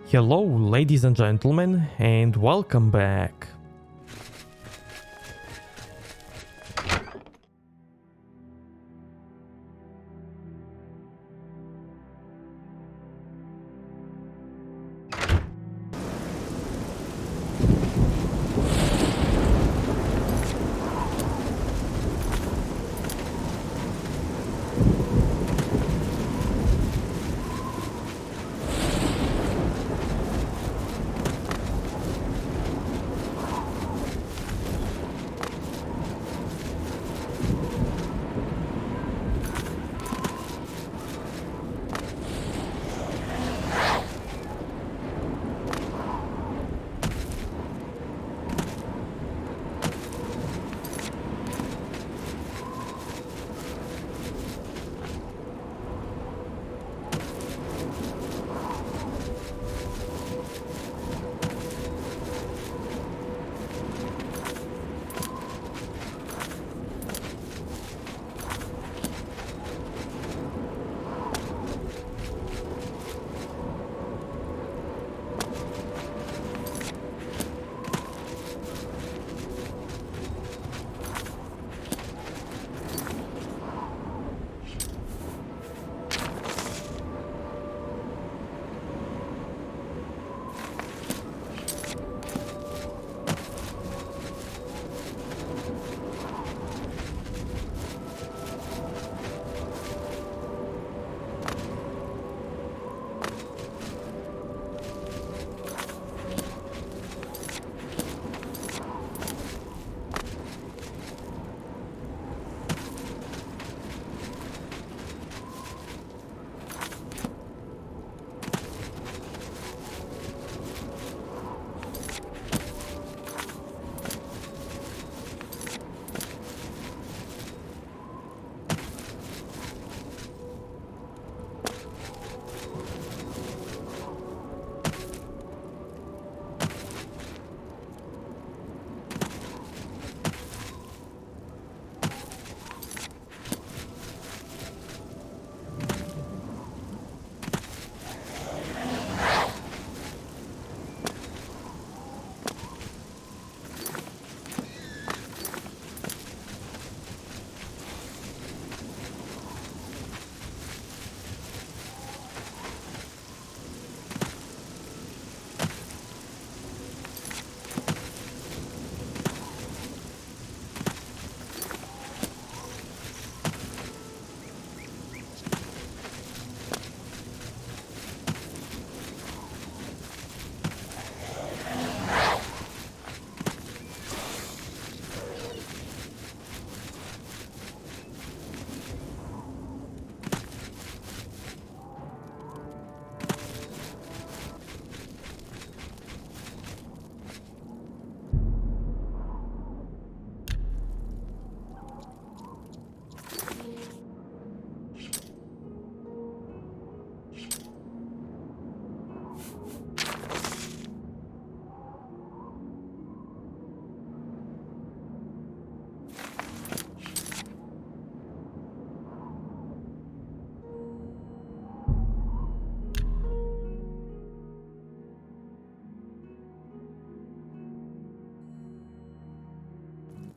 Hello, ladies and gentlemen, and welcome back.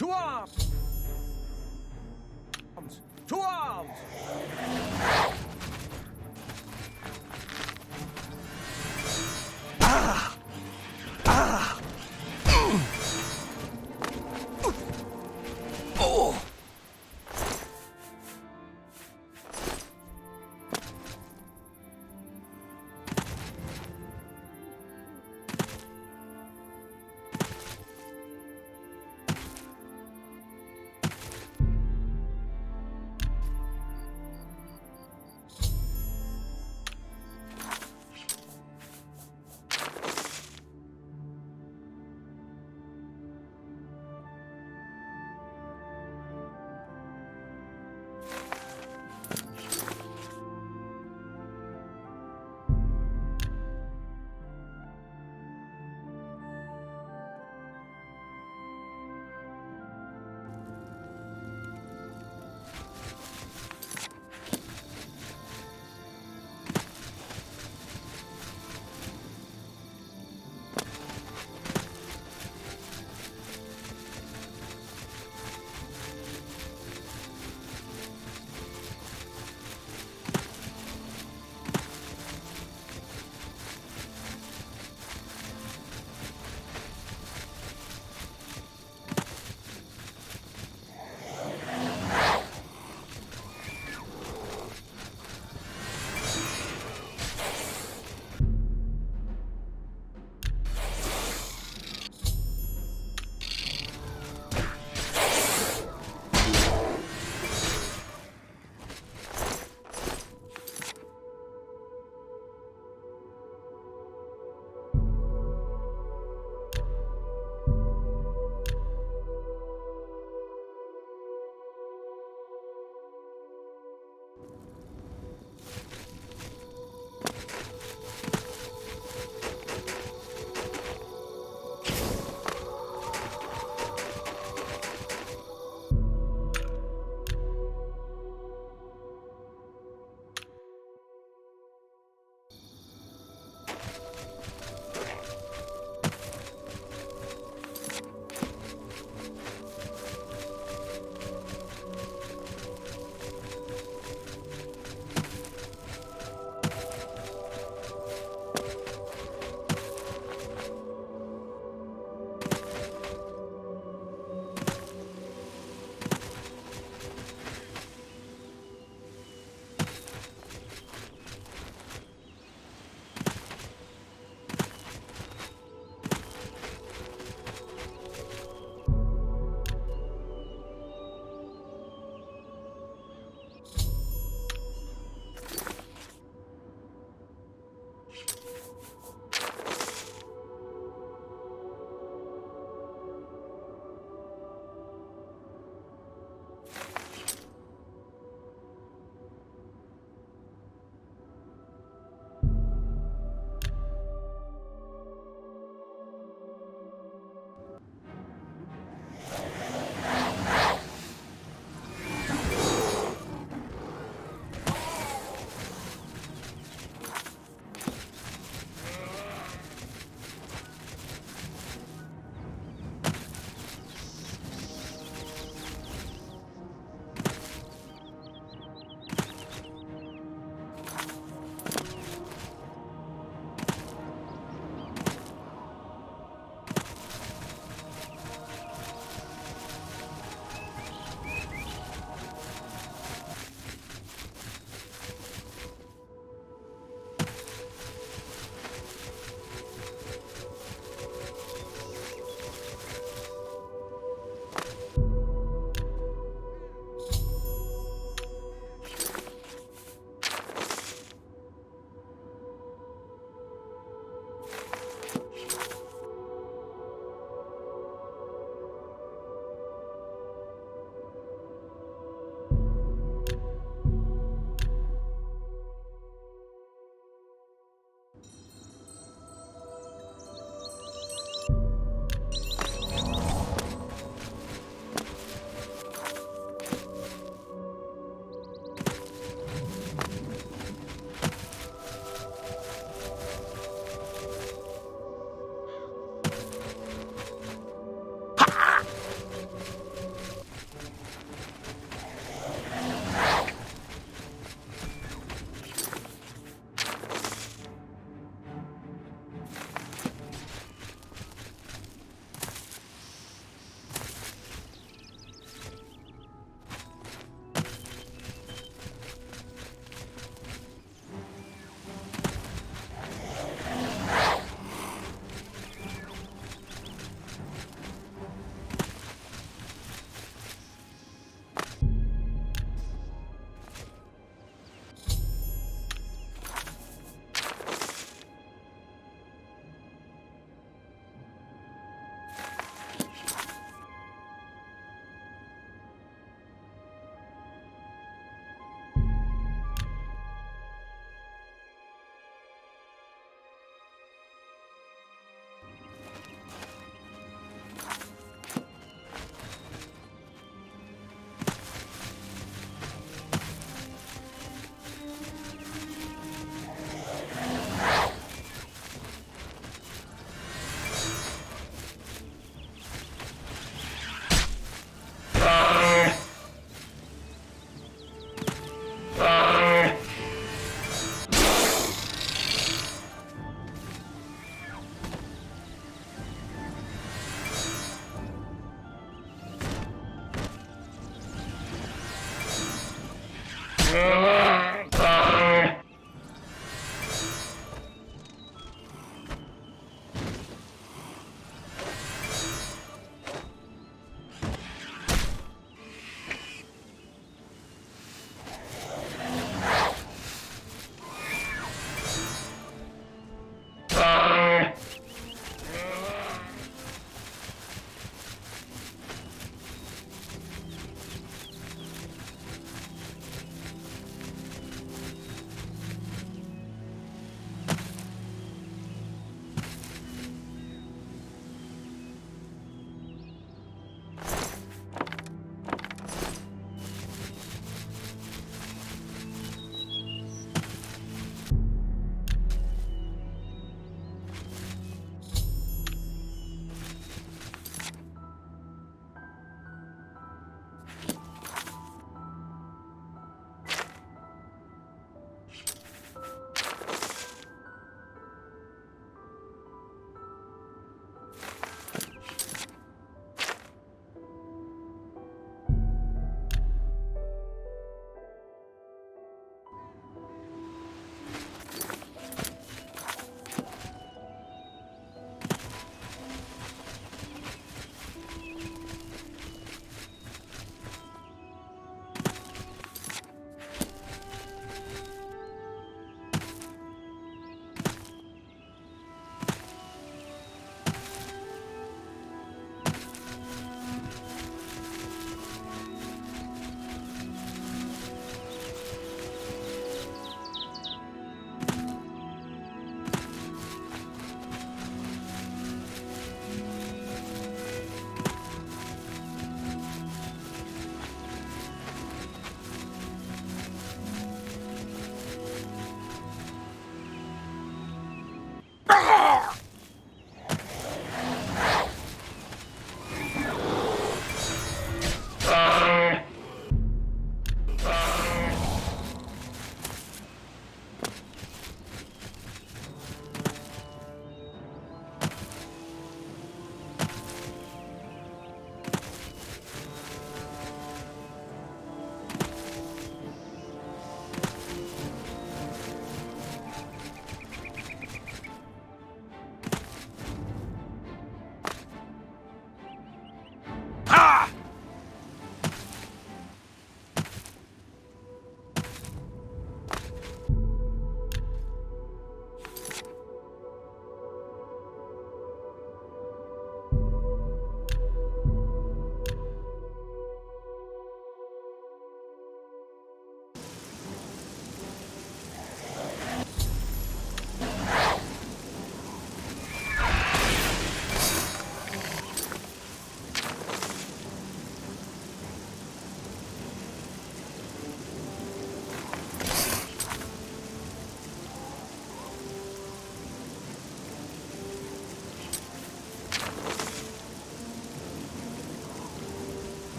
To arms! To arms!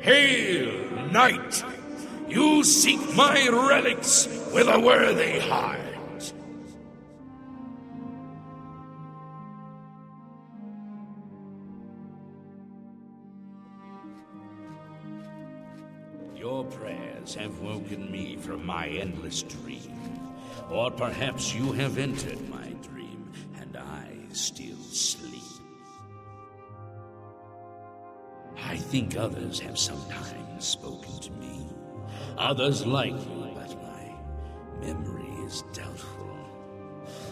Hail, knight! You seek my relics with a worthy heart. Your prayers have woken me from my endless dream. Or perhaps you have entered my dream, and I still sleep. I think others have sometimes spoken to me. Others like you, but my memory is doubtful.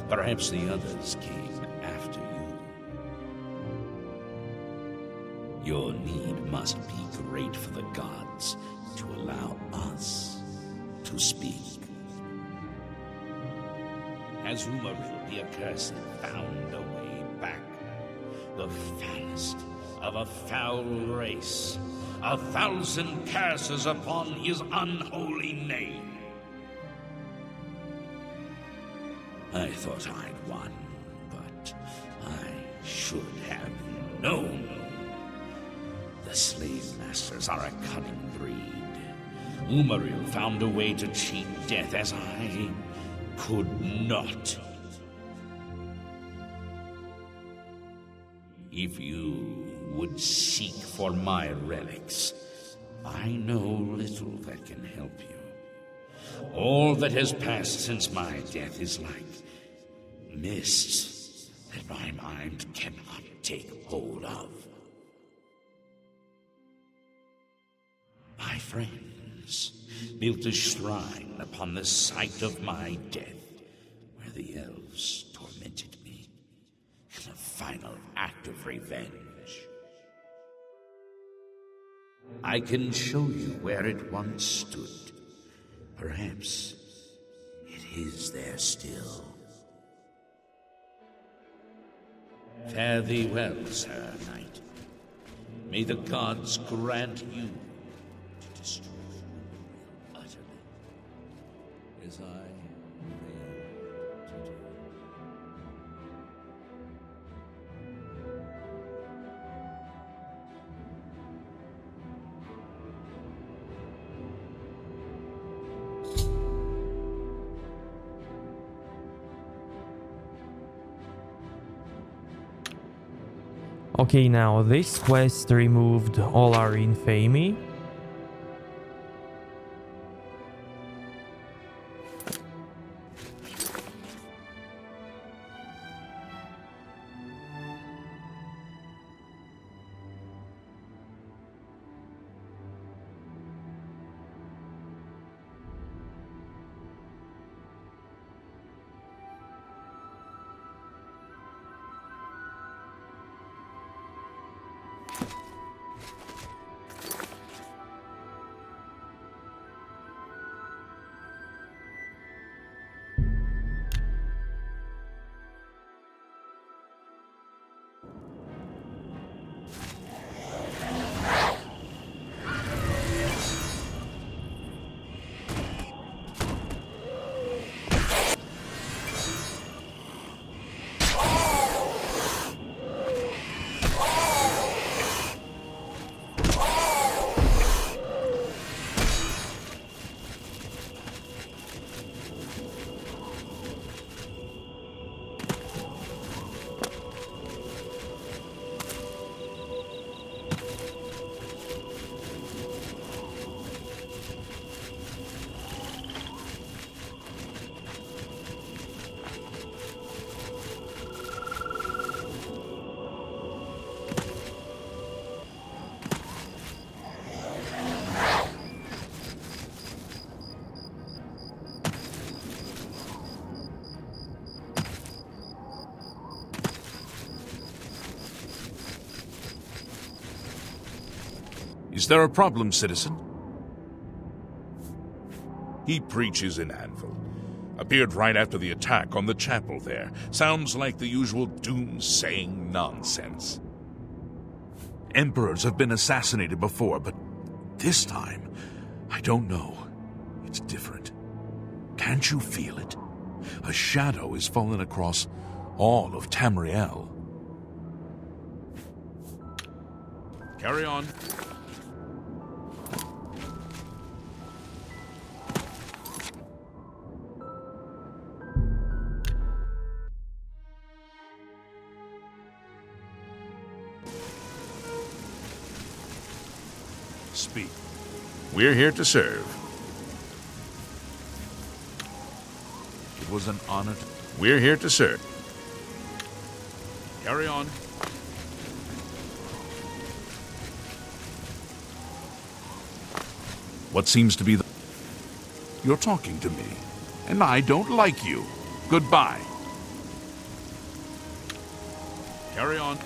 Perhaps the others came after you. Your need must be great for the gods to allow us to speak. Has Umaril the accursed found a way back? The foulest of a foul race. 1,000 curses upon his unholy name. I thought I'd won, but I should have known. The slave masters are a cunning breed. Umaril found a way to cheat death as I could not. If you would seek for my relics, I know little that can help you. All that has passed since my death is like mist that my mind cannot take hold of. My friends built a shrine upon the site of my death, where the elves tormented me in a final act of revenge. I can show you where it once stood. Perhaps it is there still. Fare thee well, Sir Knight. May the gods grant you to destroy utterly, as I failed to do. Okay, now this quest removed all our infamy. Is there a problem, citizen? He preaches in Anvil. Appeared right after the attack on the chapel there. Sounds like the usual doom-saying nonsense. Emperors have been assassinated before, but this time, I don't know. It's different. Can't you feel it? A shadow is falling across all of Tamriel. Carry on. speak. We're here to serve. It was an honor to... We're here to serve. Carry on. What seems to be the... You're talking to me, and I don't like you. Goodbye. Carry on.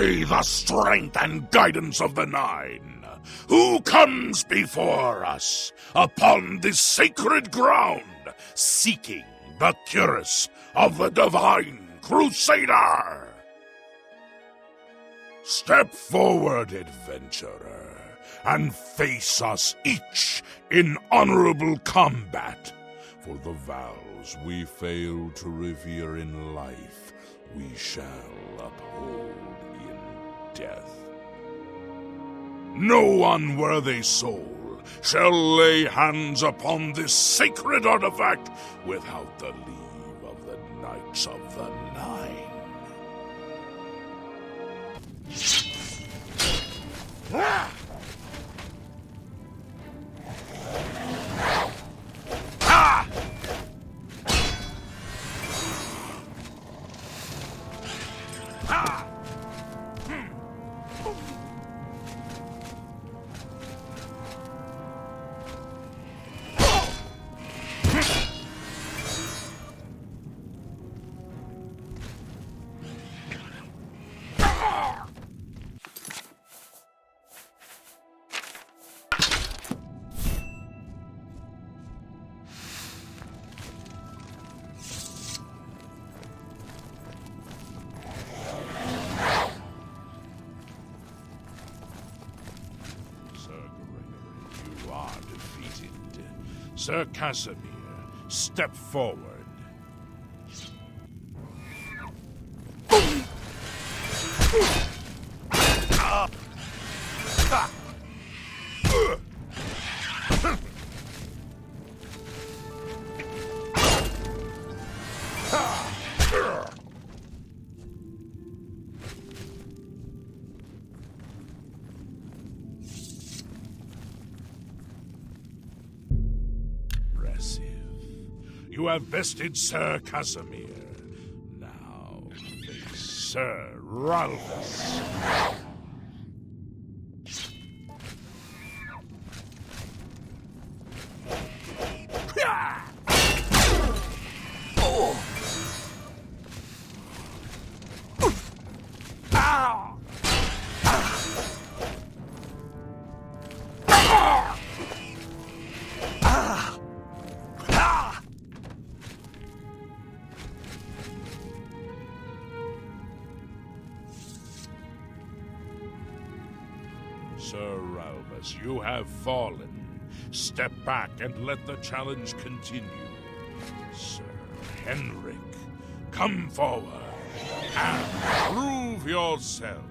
By the strength and guidance of the Nine, who comes before us upon this sacred ground, seeking the cuirass of the Divine Crusader? Step forward, adventurer, and face us each in honorable combat. For the vows we fail to revere in life, we shall uphold in death. No unworthy soul shall lay hands upon this sacred artifact without the leave of the Knights of the Nine. Ah! Ah! Ah! Sir Casimir, step forward. You have bested Sir Casimir. Now face Sir Ralphus. Sir Ralphus, you have fallen. Step back and let the challenge continue. Sir Henrik, come forward and prove yourself.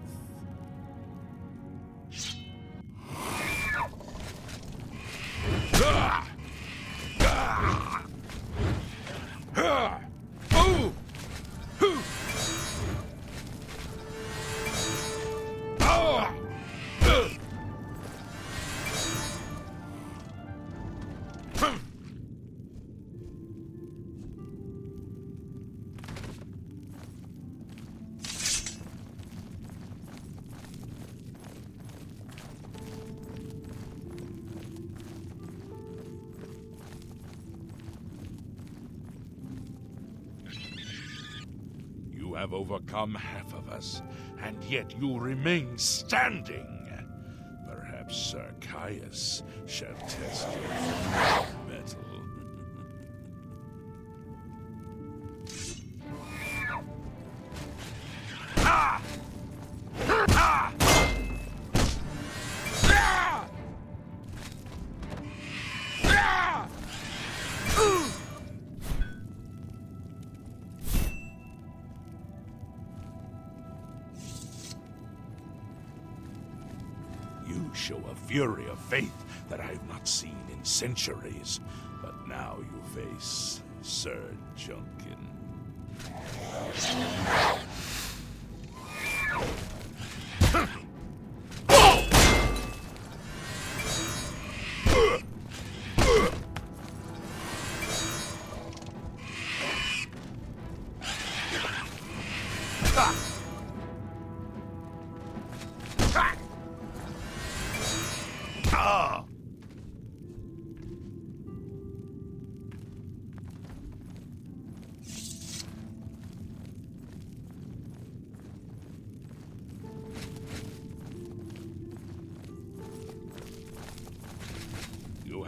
You have overcome half of us, and yet you remain standing. Perhaps Sir Caius shall test your mettle. Ah! Ah! You show a fury of faith that I have not seen in centuries. But now you face Sir Junkin.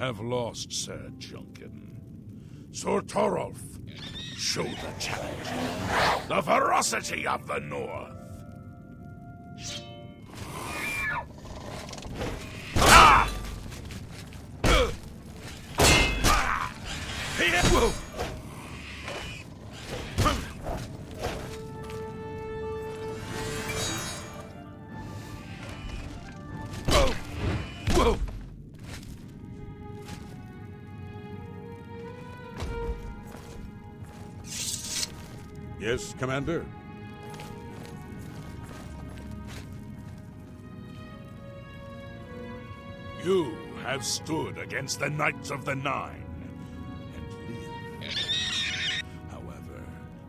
have lost, Sir Junkin. Sir Torolf, show the challenge. The ferocity of the North. Ah! Whoa! Whoa! Yes, Commander? You have stood against the Knights of the Nine and lived. However,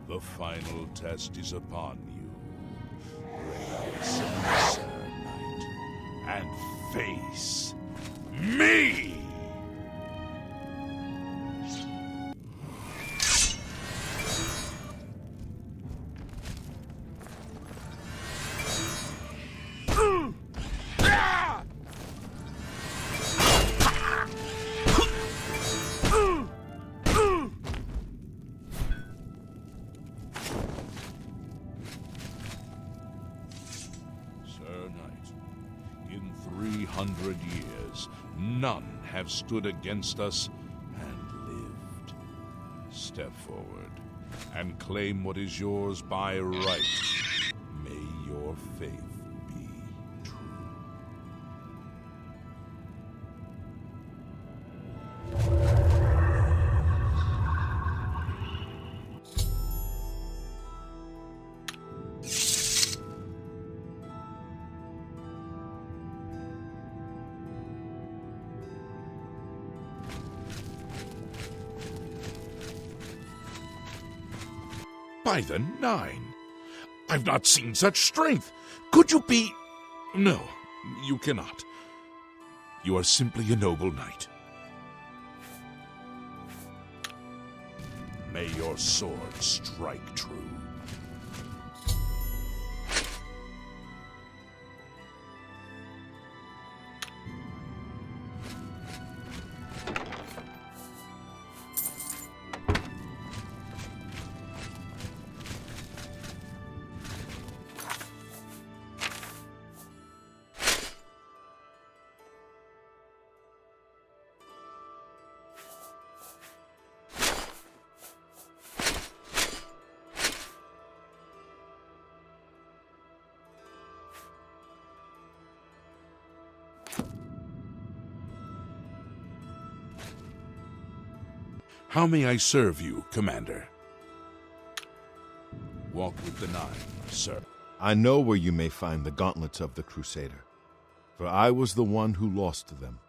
the final test is upon you. Rise, Sir Knight, and face me! Sir Knight, in 300 years, none have stood against us and lived. Step forward and claim what is yours by right. May your faith be true. By the Nine! I've not seen such strength! Could you be... No, you cannot. You are simply a noble knight. May your sword strike true. How may I serve you, Commander? Walk with the Nine, sir. I know where you may find the gauntlets of the Crusader, for I was the one who lost them.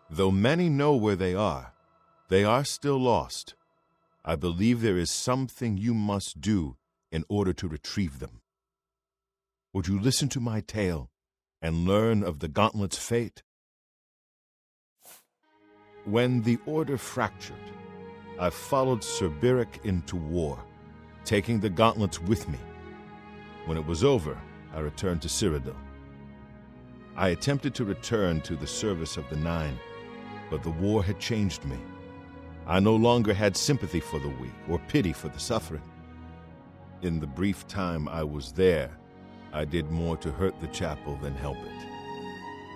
Though many know where they are still lost. I believe there is something you must do in order to retrieve them. Would you listen to my tale and learn of the gauntlet's fate? When the Order fractured, I followed Sir Beric into war, taking the gauntlets with me. When it was over, I returned to Cyrodiil. I attempted to return to the service of the Nine, but the war had changed me. I no longer had sympathy for the weak or pity for the suffering. In the brief time I was there, I did more to hurt the chapel than help it.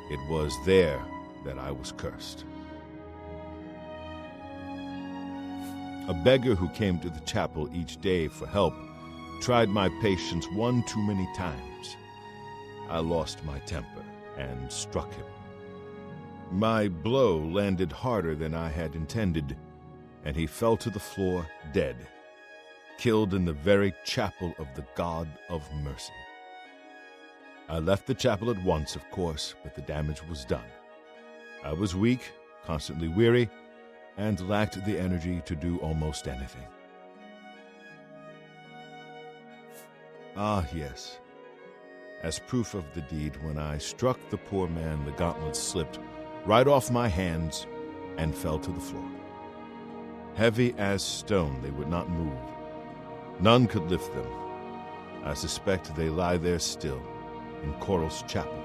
It was there that I was cursed. A beggar who came to the chapel each day for help tried my patience one too many times. I lost my temper and struck him. My blow landed harder than I had intended, and he fell to the floor dead, killed in the very chapel of the God of Mercy. I left the chapel at once, of course, but the damage was done. I was weak, constantly weary, and lacked the energy to do almost anything. Ah, yes. As proof of the deed, when I struck the poor man, the gauntlets slipped right off my hands and fell to the floor. Heavy as stone, they would not move. None could lift them. I suspect they lie there still, in Coral's chapel.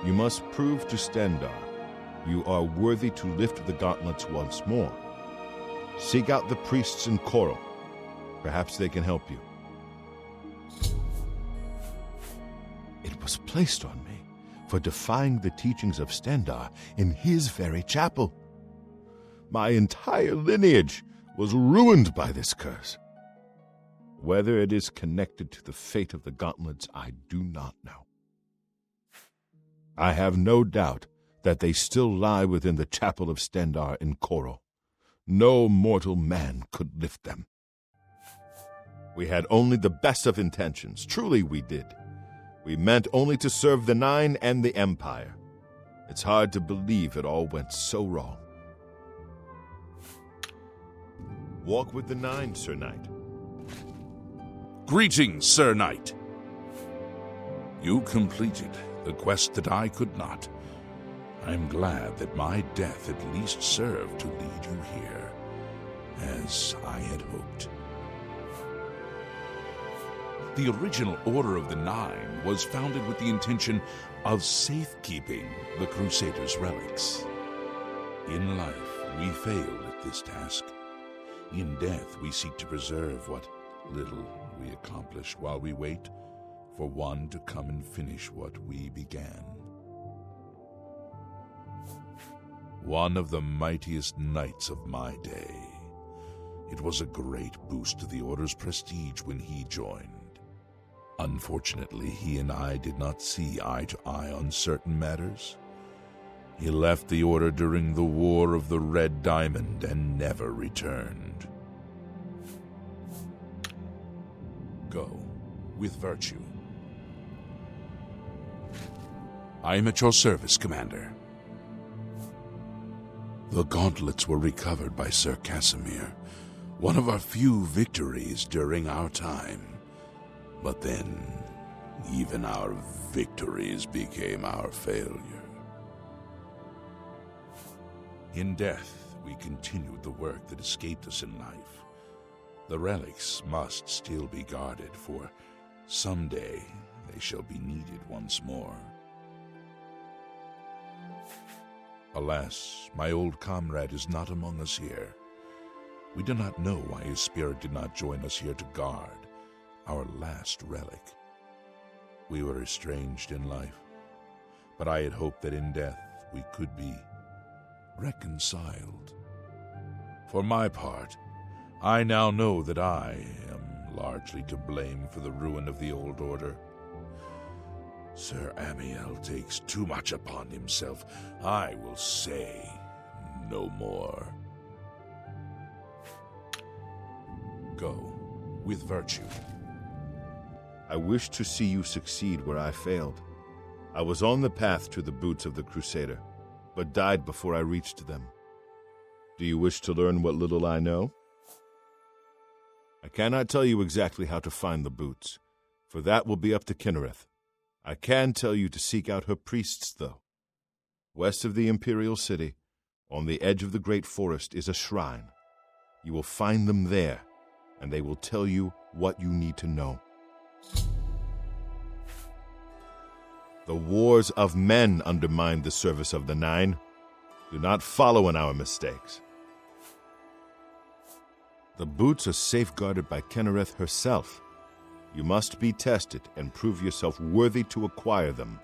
You must prove to Stendar You are worthy to lift the gauntlets once more. Seek out the priests in Coral. Perhaps they can help you. It was placed on me for defying the teachings of Stendarr in his very chapel. My entire lineage was ruined by this curse. Whether it is connected to the fate of the gauntlets, I do not know. I have no doubt that they still lie within the chapel of Stendarr in Coral. No mortal man could lift them. We had only the best of intentions. Truly we did. We meant only to serve the Nine and the Empire. It's hard to believe it all went so wrong. Walk with the Nine, Sir Knight. Greetings, Sir Knight. You completed the quest that I could not. I'm glad that my death at least served to lead you here, as I had hoped. The original Order of the Nine was founded with the intention of safekeeping the Crusaders' relics. In life, we failed at this task. In death, we seek to preserve what little we accomplished while we wait for one to come and finish what we began. One of the mightiest knights of my day. It was a great boost to the Order's prestige when he joined. Unfortunately, he and I did not see eye to eye on certain matters. He left the Order during the War of the Red Diamond and never returned. Go with virtue. I am at your service, Commander. The gauntlets were recovered by Sir Casimir, one of our few victories during our time. But then, even our victories became our failure. In death, we continued the work that escaped us in life. The relics must still be guarded, for someday they shall be needed once more. Alas, my old comrade is not among us here. We do not know why his spirit did not join us here to guard our last relic. We were estranged in life, but I had hoped that in death we could be reconciled. For my part, I now know that I am largely to blame for the ruin of the old order. Sir Amiel takes too much upon himself. I will say no more. Go with virtue. I wish to see you succeed where I failed. I was on the path to the boots of the Crusader, but died before I reached them. Do you wish to learn what little I know? I cannot tell you exactly how to find the boots, for that will be up to Kinnereth. I can tell you to seek out her priests, though. West of the Imperial City, on the edge of the Great Forest, is a shrine. You will find them there, and they will tell you what you need to know. The wars of men undermine the service of the Nine. Do not follow in our mistakes. The boots are safeguarded by Kinnereth herself. You must be tested and prove yourself worthy to acquire them.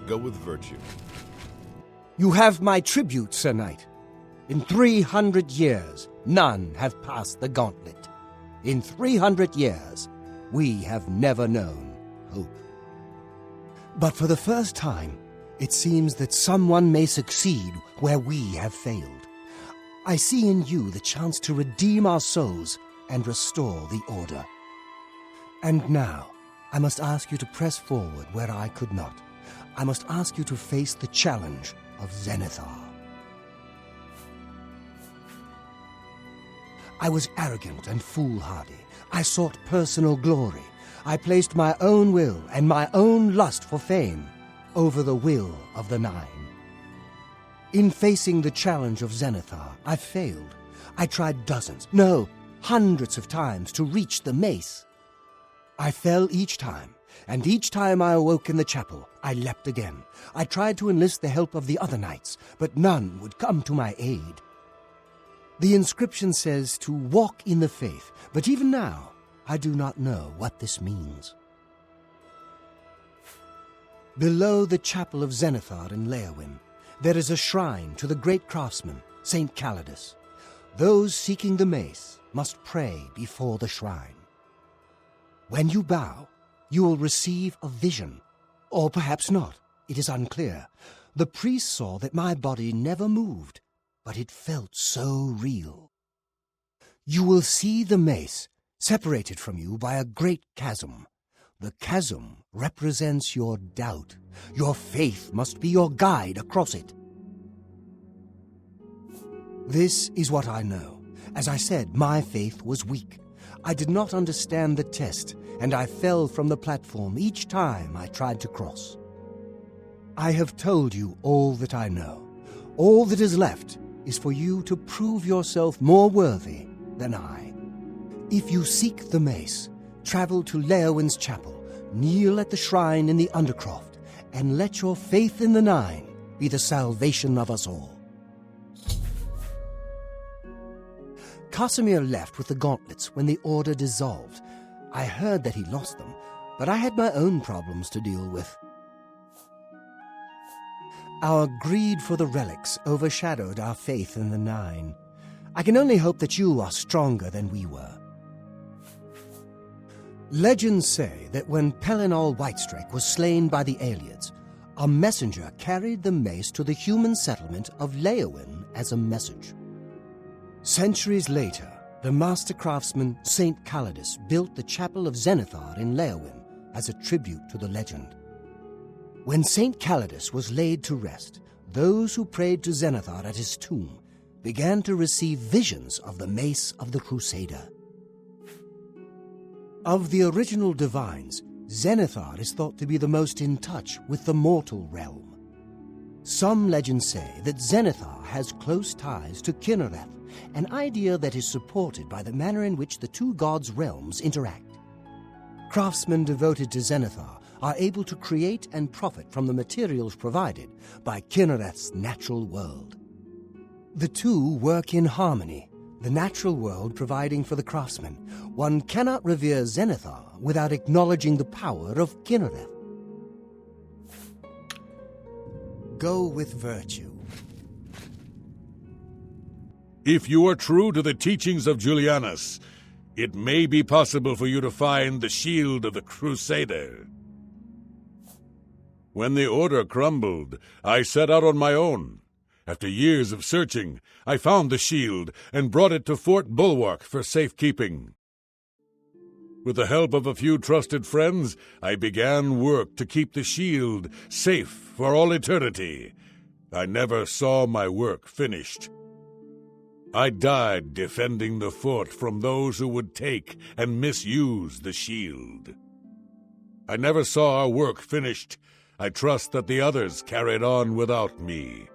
Go with virtue. You have my tribute, Sir Knight. In 300 years, none have passed the gauntlet. In 300 years, we have never known hope. But for the first time, it seems that someone may succeed where we have failed. I see in you the chance to redeem our souls and restore the Order. And now, I must ask you to press forward where I could not. I must ask you to face the challenge of Zenithar. I was arrogant and foolhardy. I sought personal glory. I placed my own will and my own lust for fame over the will of the Nine. In facing the challenge of Zenithar, I failed. I tried dozens, no, hundreds of times to reach the mace. I fell each time, and each time I awoke in the chapel, I leapt again. I tried to enlist the help of the other knights, but none would come to my aid. The inscription says to walk in the faith, but even now, I do not know what this means. Below the chapel of Zenithar in Leowyn, there is a shrine to the great craftsman, Saint Calidus. Those seeking the mace must pray before the shrine. When you bow, you will receive a vision. Or perhaps not, it is unclear. The priest saw that my body never moved, but it felt so real. You will see the mace separated from you by a great chasm. The chasm represents your doubt. Your faith must be your guide across it. This is what I know. As I said, my faith was weak. I did not understand the test, and I fell from the platform each time I tried to cross. I have told you all that I know. All that is left is for you to prove yourself more worthy than I. If you seek the mace, travel to Leowyn's chapel, kneel at the shrine in the Undercroft, and let your faith in the Nine be the salvation of us all. Casimir left with the gauntlets when the Order dissolved. I heard that he lost them, but I had my own problems to deal with. Our greed for the relics overshadowed our faith in the Nine. I can only hope that you are stronger than we were. Legends say that when Pelinal Whitestrake was slain by the Aelids, a messenger carried the mace to the human settlement of Leowyn as a message. Centuries later, the master craftsman Saint Calidus built the chapel of Zenithar in Leowyn as a tribute to the legend. When Saint Calidus was laid to rest, those who prayed to Zenithar at his tomb began to receive visions of the mace of the Crusader. Of the original divines, Zenithar is thought to be the most in touch with the mortal realm. Some legends say that Zenithar has close ties to Kinnereth, an idea that is supported by the manner in which the two gods' realms interact. Craftsmen devoted to Zenithar are able to create and profit from the materials provided by Kinnereth's natural world. The two work in harmony, the natural world providing for the craftsman. One cannot revere Zenithar without acknowledging the power of Kinnereth. Go with virtue. If you are true to the teachings of Julianus, it may be possible for you to find the shield of the Crusader. When the Order crumbled, I set out on my own. After years of searching, I found the shield and brought it to Fort Bulwark for safekeeping. With the help of a few trusted friends, I began work to keep the shield safe for all eternity. I never saw my work finished. I died defending the fort from those who would take and misuse the shield. I never saw our work finished. I trust that the others carried on without me.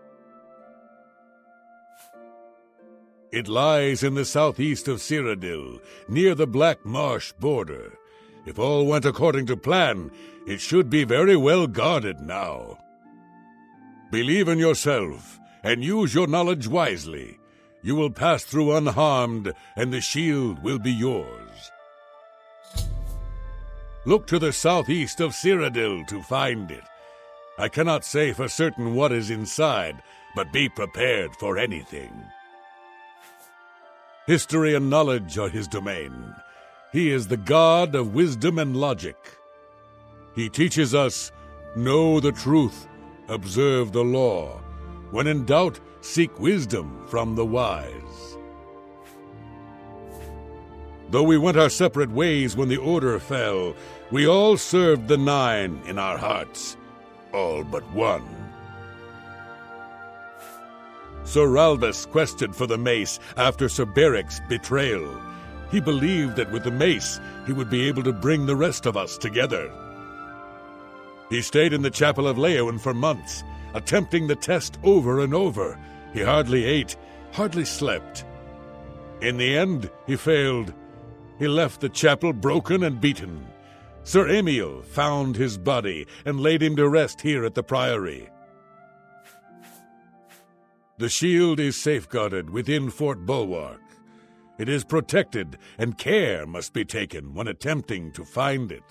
It lies in the southeast of Cyrodiil, near the Black Marsh border. If all went according to plan, it should be very well guarded now. Believe in yourself, and use your knowledge wisely. You will pass through unharmed, and the shield will be yours. Look to the southeast of Cyrodiil to find it. I cannot say for certain what is inside, but be prepared for anything. History and knowledge are his domain. He is the god of wisdom and logic. He teaches us, know the truth, observe the law. When in doubt, seek wisdom from the wise. Though we went our separate ways when the Order fell, we all served the Nine in our hearts. All but one. Sir Ralbus quested for the mace after Sir Beric's betrayal. He believed that with the mace, he would be able to bring the rest of us together. He stayed in the chapel of Leowyn for months, attempting the test over and over. He hardly ate, hardly slept. In the end, he failed. He left the chapel broken and beaten. Sir Emil found his body and laid him to rest here at the Priory. The shield is safeguarded within Fort Bulwark. It is protected, and care must be taken when attempting to find it.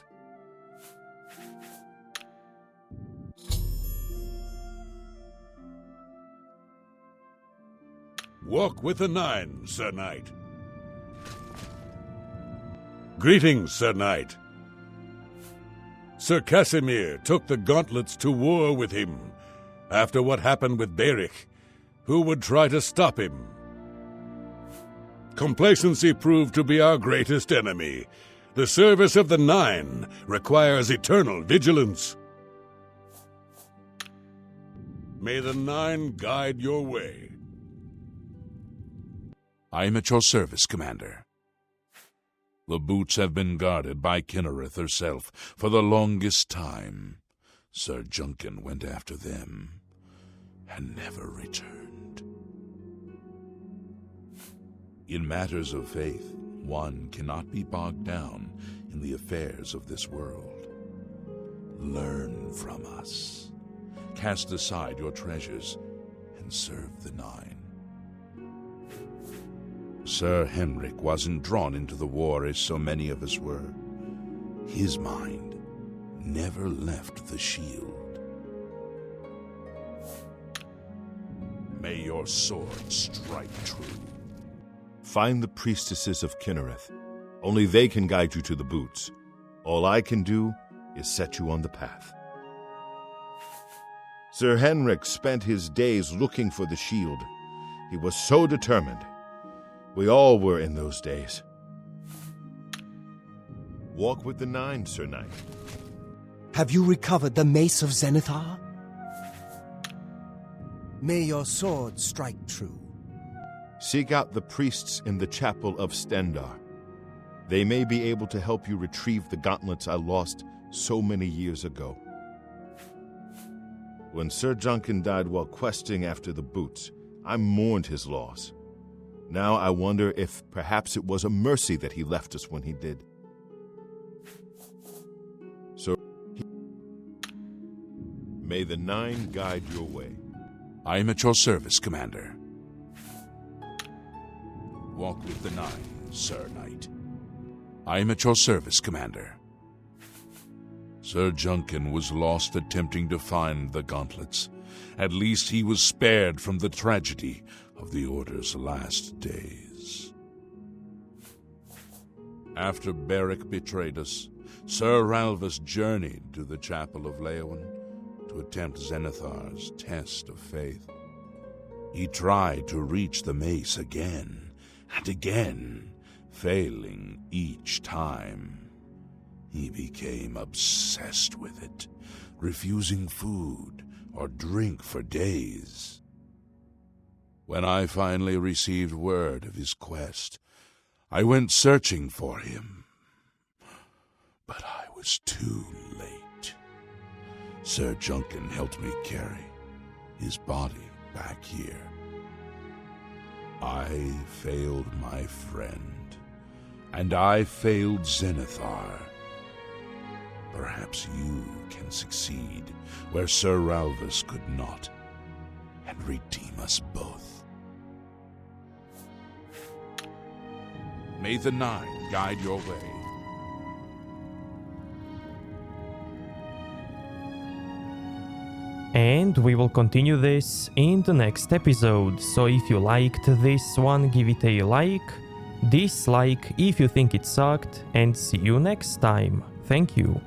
Walk with the Nine, Sir Knight. Greetings, Sir Knight. Sir Casimir took the gauntlets to war with him after what happened with Beric, who would try to stop him. Complacency proved to be our greatest enemy. The service of the Nine requires eternal vigilance. May the Nine guide your way. I am at your service, Commander. The boots have been guarded by Kinnereth herself for the longest time. Sir Junkin went after them and never returned. In matters of faith, one cannot be bogged down in the affairs of this world. Learn from us. Cast aside your treasures and serve the Nine. Sir Henrik wasn't drawn into the war as so many of us were. His mind never left the shield. May your sword strike true. Find the priestesses of Kinnereth. Only they can guide you to the boots. All I can do is set you on the path. Sir Henrik spent his days looking for the shield. He was so determined. We all were in those days. Walk with the Nine, Sir Knight. Have you recovered the Mace of Zenithar? May your sword strike true. Seek out the priests in the chapel of Stendar. They may be able to help you retrieve the gauntlets I lost so many years ago. When Sir Junkin died while questing after the boots, I mourned his loss. Now I wonder if perhaps it was a mercy that he left us when he did. So, may the Nine guide your way. I am at your service, Commander. Walk with the Nine, Sir Knight. I am at your service, Commander. Sir Junkin was lost attempting to find the gauntlets. At least he was spared from the tragedy of the Order's last days. After Beric betrayed us, Sir Ralvus journeyed to the Chapel of Leowen to attempt Zenithar's test of faith. He tried to reach the mace again and again, failing each time. He became obsessed with it, refusing food or drink for days. When I finally received word of his quest, I went searching for him. But I was too late. Sir Junkin helped me carry his body back here. I failed my friend, and I failed Zenithar. Perhaps you can succeed where Sir Ralvus could not, and redeem us both. May the Nine guide your way. And we will continue this in the next episode, so if you liked this one, give it a like, dislike if you think it sucked, and see you next time. Thank you.